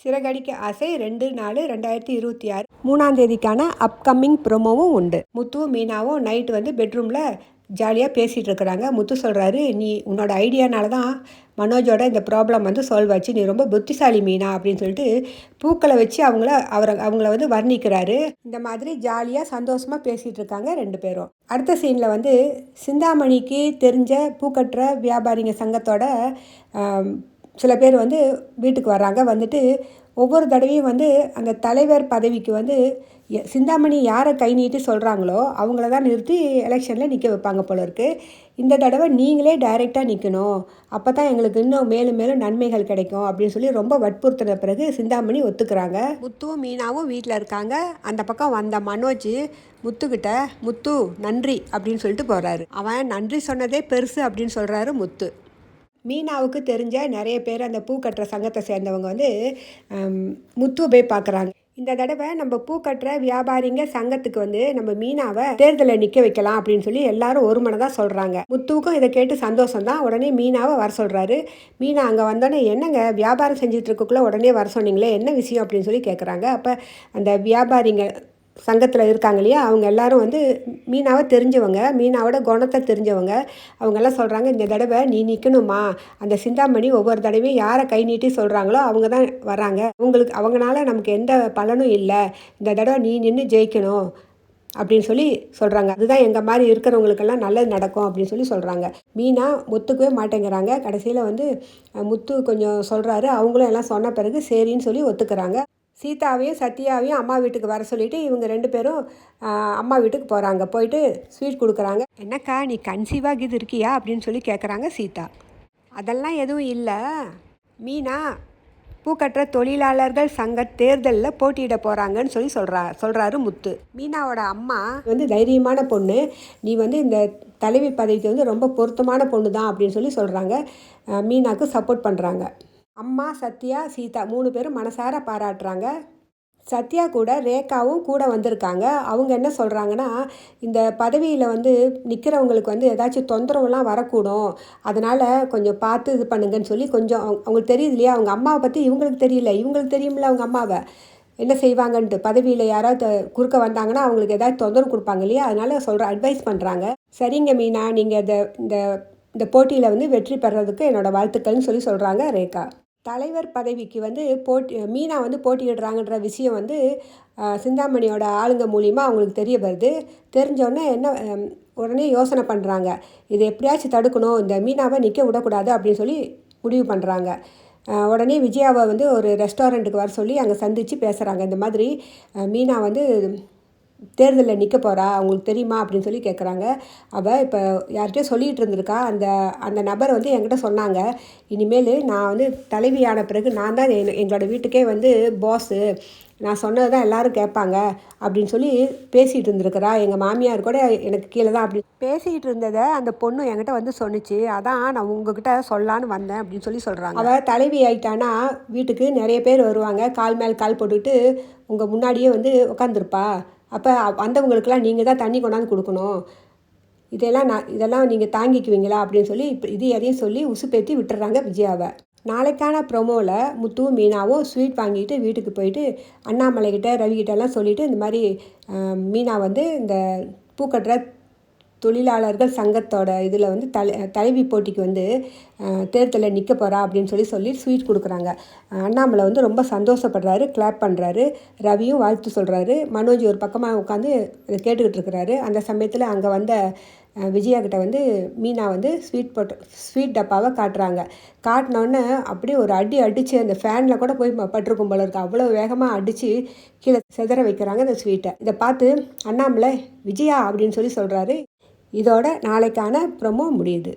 சிறகடிக்க ஆசை 2/4/2026 3ஆம் தேதிக்கான அப்கமிங் ப்ரோமோவும் உண்டு. முத்துவும் மீனாவும் நைட்டு வந்து பெட்ரூமில் ஜாலியாக பேசிகிட்டு இருக்கிறாங்க. முத்து சொல்கிறாரு, நீ உன்னோட ஐடியானால தான் மனோஜோட இந்த ப்ராப்ளம் வந்து சால்வ் ஆச்சு, நீ ரொம்ப புத்திசாலி மீனா அப்படின்னு சொல்லிட்டு பூக்களை வச்சு அவங்கள வந்து வர்ணிக்கிறாரு. இந்த மாதிரி ஜாலியாக சந்தோஷமாக பேசிகிட்டு இருக்காங்க ரெண்டு பேரும். அடுத்த சீனில் வந்து சிந்தாமணிக்கு தெரிஞ்ச பூக்கட்டுற வியாபாரிங்க சங்கத்தோட சில பேர் வந்து வீட்டுக்கு வர்றாங்க. வந்துட்டு ஒவ்வொரு தடவையும் வந்து அந்த தலைவர் பதவிக்கு வந்து சிந்தாமணி யாரை கை நீட்டி சொல்கிறாங்களோ அவங்கள தான் நிறுத்தி எலெக்ஷனில் நிற்க வைப்பாங்க போல இருக்குது. இந்த தடவை நீங்களே டைரெக்டாக நிற்கணும், அப்போ தான் எங்களுக்கு இன்னும் மேலும் மேலும் நன்மைகள் கிடைக்கும் அப்படின்னு சொல்லி ரொம்ப வற்புறுத்தின பிறகு சிந்தாமணி ஒத்துக்கிறாங்க. முத்துவும் மீனாவும் வீட்டில் இருக்காங்க. அந்த பக்கம் வந்த மனோஜ் முத்துக்கிட்ட, முத்து நன்றி அப்படின்னு சொல்லிட்டு போகிறாரு. அவன் நன்றி சொன்னதே பெருசு அப்படின்னு சொல்கிறாரு முத்து. மீனாவுக்கு தெரிஞ்ச நிறைய பேர் அந்த பூ கட்டுற சங்கத்தை சேர்ந்தவங்க வந்து முத்துவை போய் பார்க்குறாங்க. இந்த தடவை நம்ம பூ கட்டுற வியாபாரிங்க சங்கத்துக்கு வந்து நம்ம மீனாவை தேர்தலில் நிற்க வைக்கலாம் அப்படின்னு சொல்லி எல்லாரும் ஒரு மனதாக சொல்கிறாங்க. முத்துவுக்கும் இதை கேட்டு சந்தோஷம் தான். உடனே மீனாவை வர சொல்கிறாரு. மீனா அங்கே வந்தோடனே, என்னங்க வியாபாரம் செஞ்சுட்டு இருக்கக்குள்ளே உடனே வர சொன்னீங்களே, என்ன விஷயம் அப்படின்னு சொல்லி கேட்குறாங்க. அப்போ அந்த வியாபாரிங்க சங்கத்தில் இருக்காங்க இல்லையா, அவங்க எல்லாரும் வந்து மீனாவை தெரிஞ்சவங்க, மீனாவோட குணத்தை தெரிஞ்சவங்க. அவங்கெல்லாம் சொல்கிறாங்க, இந்த தடவை நீ நிற்கணுமா, அந்த சிந்தாமணி ஒவ்வொரு தடவையும் யாரை கை நீட்டி சொல்கிறாங்களோ அவங்க தான் வராங்க, அவங்களால நமக்கு எந்த பலனும் இல்லை, இந்த தடவை நீ நின்று ஜெயிக்கணும் அப்படின்னு சொல்லி சொல்கிறாங்க. அதுதான் எங்கள் மாதிரி இருக்கிறவங்களுக்கெல்லாம் நல்லது நடக்கும் அப்படின்னு சொல்லி சொல்கிறாங்க. மீனா ஒத்துக்கவே மாட்டேங்கிறாங்க. கடைசியில் வந்து முத்து கொஞ்சம் சொல்கிறாரு. அவங்களும் எல்லாம் சொன்ன பிறகு சரின்னு சொல்லி ஒத்துக்கிறாங்க. சீதாவையும் சத்யாவையும் அம்மா வீட்டுக்கு வர சொல்லிவிட்டு இவங்க ரெண்டு பேரும் அம்மா வீட்டுக்கு போகிறாங்க. போயிட்டு ஸ்வீட் கொடுக்குறாங்க. என்னக்கா நீ கன்சீவாக இது இருக்கியா அப்படின்னு சொல்லி கேட்குறாங்க சீதா. அதெல்லாம் எதுவும் இல்லை மீனா, பூக்கட்டுற தொழிலாளர்கள் சங்க தேர்தலில் போட்டியிட போகிறாங்கன்னு சொல்லி சொல்கிறாரு முத்து. மீனாவோட அம்மா வந்து தைரியமான பொண்ணு, நீ வந்து இந்த தலைவி பதவிக்கு வந்து ரொம்ப பொருத்தமான பொண்ணு தான் அப்படின்னு சொல்லி சொல்கிறாங்க. மீனாவுக்கு சப்போர்ட் பண்ணுறாங்க. அம்மா, சத்யா, சீதா 3 பேரும் மனசார பாராட்டுறாங்க. சத்யா கூட ரேகாவும் கூட வந்திருக்காங்க. அவங்க என்ன சொல்கிறாங்கன்னா, இந்த பதவியில் வந்து நிற்கிறவங்களுக்கு வந்து ஏதாச்சும் தொந்தரவுலாம் வரக்கூடும், அதனால் கொஞ்சம் பார்த்து இது பண்ணுங்கன்னு சொல்லி கொஞ்சம் அவங்களுக்கு தெரியுது இல்லையா, அவங்க அம்மாவை பற்றி இவங்களுக்கு தெரியல, இவங்களுக்கு தெரியுமில்ல அவங்க அம்மாவை என்ன செய்வாங்கன்ட்டு. பதவியில் யாராவது குறுக்க வந்தாங்கன்னா அவங்களுக்கு ஏதாவது தொந்தரவு கொடுப்பாங்க இல்லையா, அதனால் அட்வைஸ் பண்ணுறாங்க. சரிங்க மீனா, நீங்கள் இந்த போட்டியில் வந்து வெற்றி பெறதுக்கு என்னோடய வாழ்த்துக்கள்னு சொல்லி சொல்கிறாங்க ரேகா. தலைவர் பதவிக்கு வந்து மீனா வந்து போட்டியிடுறாங்கன்ற விஷயம் வந்து சிந்தாமணியோட ஆளுங்க மூலிமா அவங்களுக்கு தெரிய வருது. தெரிஞ்சோடனே உடனே யோசனை பண்ணுறாங்க, இதை எப்படியாச்சும் தடுக்கணும், இந்த மீனாவை நிற்க விடக்கூடாது அப்படின்னு சொல்லி முடிவு பண்ணுறாங்க. உடனே விஜயாவை வந்து ஒரு ரெஸ்டாரண்ட்டுக்கு வர சொல்லி அங்கே சந்தித்து பேசுகிறாங்க. இந்த மாதிரி மீனா வந்து தேர்தலில் நிற்க போகிறா, அவங்களுக்கு தெரியுமா அப்படின்னு சொல்லி கேட்குறாங்க. அவள் இப்போ யார்கிட்டயோ சொல்லிகிட்டு இருந்திருக்கா. அந்த நபர் வந்து என்கிட்ட சொன்னாங்க, இனிமேல் நான் வந்து தலைவியான பிறகு நான் தான் எங்களோட வீட்டுக்கே வந்து பாஸு, நான் சொன்னது தான் எல்லோரும் கேட்பாங்க அப்படின்னு சொல்லி பேசிகிட்டு இருந்திருக்கிறா. எங்கள் மாமியார் கூட எனக்கு கீழே தான் அப்படி பேசிகிட்டு இருந்ததை அந்த பொண்ணு என்கிட்ட வந்து சொன்னிச்சு, அதான் நான் உங்ககிட்ட சொல்லான்னு வந்தேன் அப்படின்னு சொல்லி சொல்கிறாங்க. அவள் தலைவி ஆகிட்டானா வீட்டுக்கு நிறைய பேர் வருவாங்க, கால் மேல் கால் போட்டுக்கிட்டு உங்கள் முன்னாடியே வந்து உட்காந்துருப்பா. அப்போ வந்தவங்களுக்கெல்லாம் நீங்கள் தான் தண்ணி கொண்டாந்து கொடுக்கணும், இதெல்லாம் நீங்கள் தாங்கிக்குவீங்களா அப்படின்னு சொல்லி எதையும் சொல்லி உசுப்பேற்றி விட்டுறாங்க விஜயாவை. நாளைக்கான ப்ரொமோவில் முத்துவும் மீனாவும் ஸ்வீட் வாங்கிட்டு வீட்டுக்கு போயிட்டு அண்ணாமலைக்கிட்ட ரவிக்கிட்டெல்லாம் சொல்லிவிட்டு இந்த மாதிரி மீனா வந்து இந்த பூக்கட்டுற தொழிலாளர்கள் சங்கத்தோட இதில் வந்து தலைவி போட்டிக்கு வந்து தேர்தலில் நிற்க போகிறா அப்படின்னு சொல்லி ஸ்வீட் கொடுக்குறாங்க. அண்ணாமலை வந்து ரொம்ப சந்தோஷப்படுறாரு, கிளாப் பண்ணுறாரு. ரவியும் வாழ்த்து சொல்கிறாரு. மனோஜ் ஒரு பக்கமாக உட்காந்து கேட்டுக்கிட்டு இருக்கிறாரு. அந்த சமயத்தில் அங்கே வந்த விஜயா கிட்ட வந்து மீனா வந்து ஸ்வீட் டப்பாவை காட்டுறாங்க. காட்டினோன்னே அப்படியே ஒரு அடித்து அந்த ஃபேனில் கூட போய் பட்டிருக்கும் போல இருக்குது, அவ்வளோ வேகமாக அடித்து கீழே செதற வைக்கிறாங்க அந்த ஸ்வீட்டை. இதை பார்த்து அண்ணாமலை விஜயா அப்படின்னு சொல்லி சொல்கிறாரு. இதோட நாளைக்கான ப்ரோமோ முடியுது.